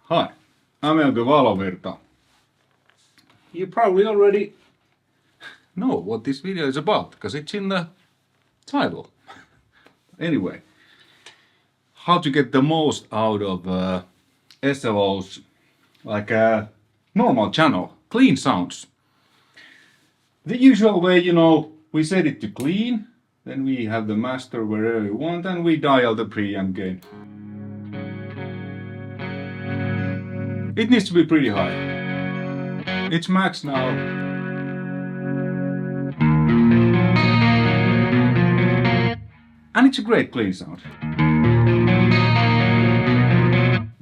Hi, I'm Euge Valovirta. You probably already know what this video is about, because it's in the title. Anyway, how to get the most out of SLOs, like a normal channel, clean sounds. The usual way, we set it to clean, then we have the master wherever we want, and we dial the preamp gain. It needs to be pretty high. It's max now. And it's a great clean sound.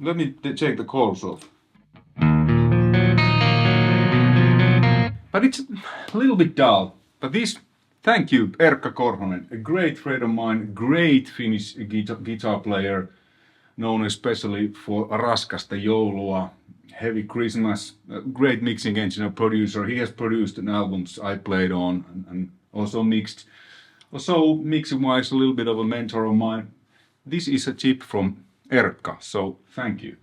Let me check the chorus off. But it's a little bit dull. But this, thank you, Erkka Korhonen, a great friend of mine, great Finnish guitar player, known especially for Raskasta Joulua, Heavy Christmas, great mixing engineer, producer. He has produced an albums I played on and also mixed. Also, mixing-wise, a little bit of a mentor of mine. This is a tip from Erkka, so thank you.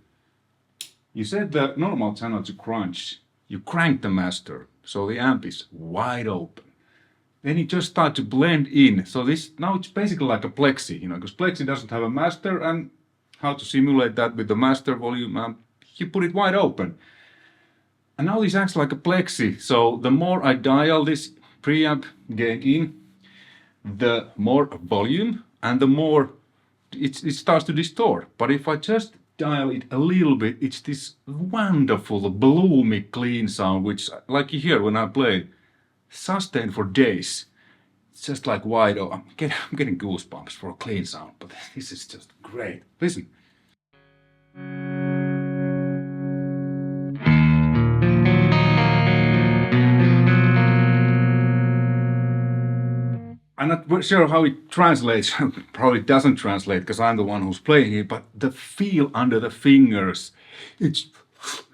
You set the normal channel to crunch. You crank the master, so the amp is wide open. Then you just start to blend in. So now it's basically like a plexi, because plexi doesn't have a master, and how to simulate that with the master volume amp, you put it wide open. And now this acts like a plexi, so the more I dial this preamp gain in, the more volume and the more it starts to distort. But if I just dial it a little bit, it's this wonderful, bloomy, clean sound, which, like you hear when I play, sustained for days. It's just like wide open. I'm getting goosebumps for a clean sound, but this is just great. Listen. I'm not sure how it translates. Probably doesn't translate because I'm the one who's playing it, but the feel under the fingers, it's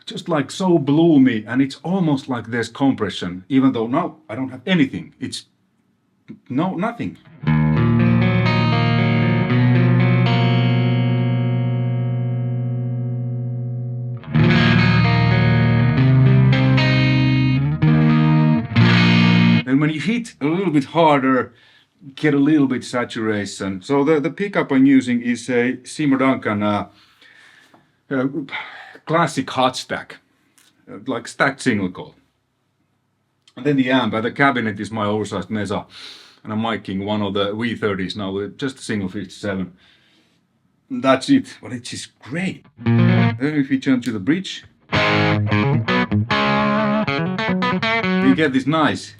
just like so bloomy, and it's almost like there's compression, even though now I don't have anything. It's nothing. And when you hit a little bit harder, get a little bit saturation. So the pickup I'm using is a Seymour Duncan classic hot stack, like stacked single coil. And then the amp, the cabinet is my oversized Mesa, and I'm miking one of the V30s now with just a single 57. That's it, but it is great. Then if you turn to the bridge, you get this nice.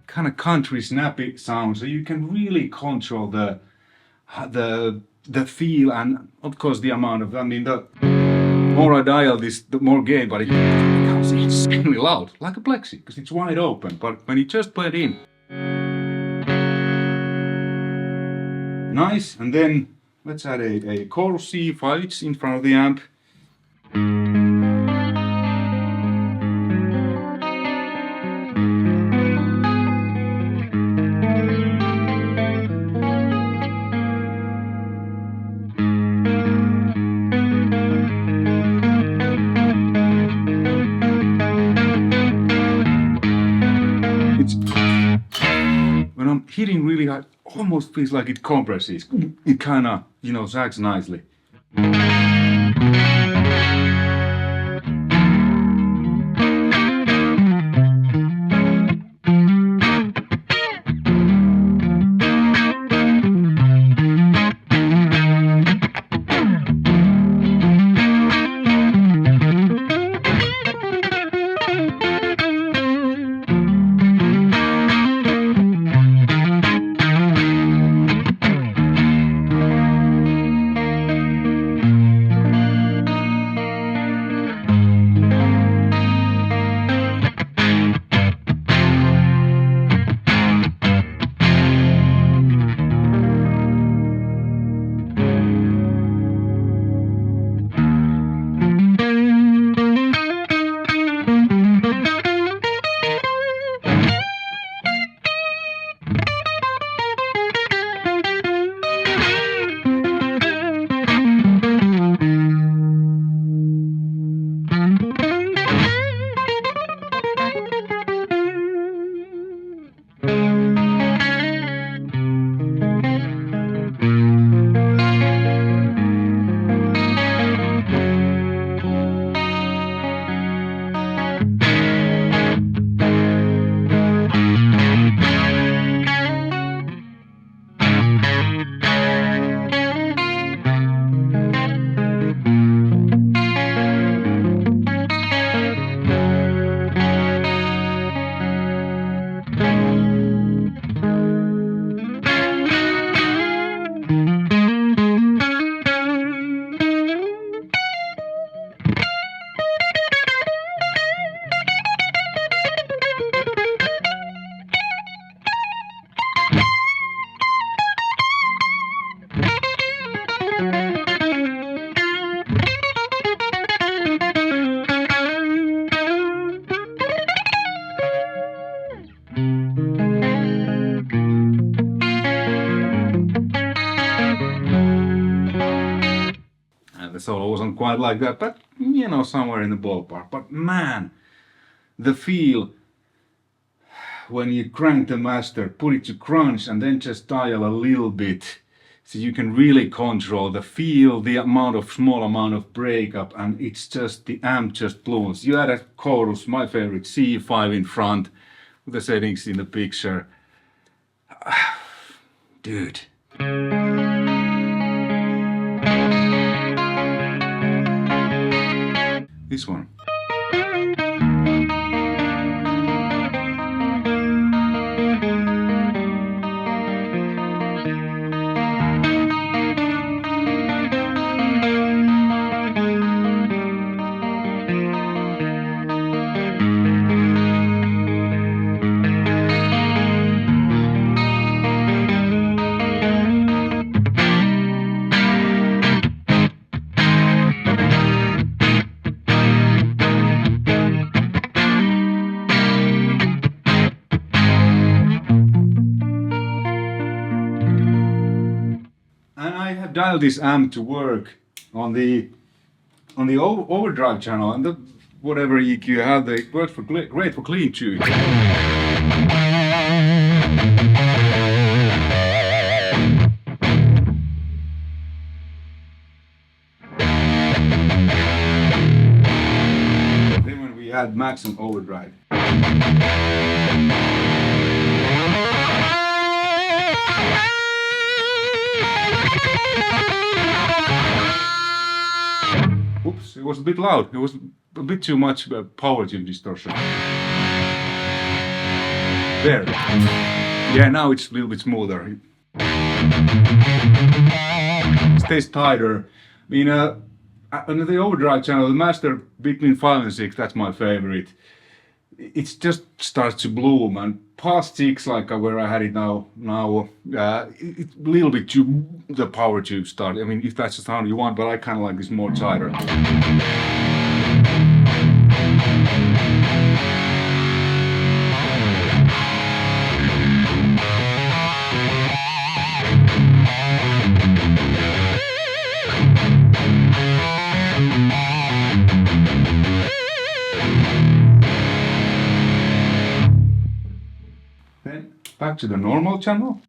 Kind of country snappy sound, so you can really control the feel and of course the amount of, the more I dial this, the more gain, but it becomes insanely loud, like a plexi, because it's wide open. But when you just play it in, nice. And then let's add a chorus C5 in front of the amp. When I'm hitting really hard, almost feels like it compresses. It kind of, sags nicely. quite like that, but you know, somewhere in the ballpark. But man, the feel when you crank the master, put it to crunch and then just dial a little bit, so you can really control the feel, the small amount of breakup, and it's just, the amp just blooms. You add a chorus, my favorite, C5 in front, with the settings in the picture. Dude. This one. Dial this amp to work on the overdrive channel, and whatever EQ you have, it works great for clean tunes. Then when we add max and overdrive. Oops, it was a bit loud. It was a bit too much power tube distortion. There. Yeah, now it's a little bit smoother. It stays tighter. I mean, on the overdrive channel, the master between 5 and 6, that's my favorite. It just starts to bloom, and past 6, like where I had it now, it's a little bit too, the power tube start. I mean, if that's the sound you want, but I kind of like this more tighter. Then back to the normal channel.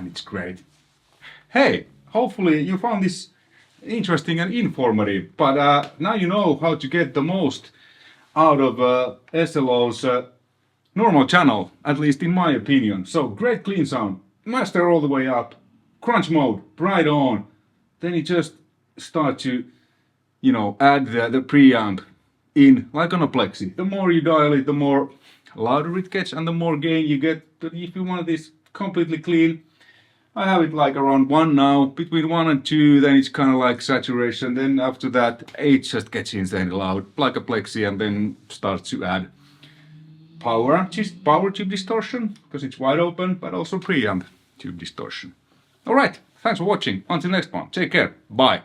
It's great. Hey, hopefully you found this interesting and informative, but now you know how to get the most out of SLO's normal channel, at least in my opinion. So great clean sound, master all the way up, crunch mode, bright on, then you just start to, you know, add the preamp in like on a plexi. The more you dial it, the more louder it gets and the more gain you get. But if you want this completely clean, I have it like around 1 now, between 1 and 2, then it's kind of like saturation, then after that it just gets insanely loud, like a plexi, and then starts to add power tube distortion, because it's wide open, but also preamp tube distortion. Alright, thanks for watching, until next one, take care, bye!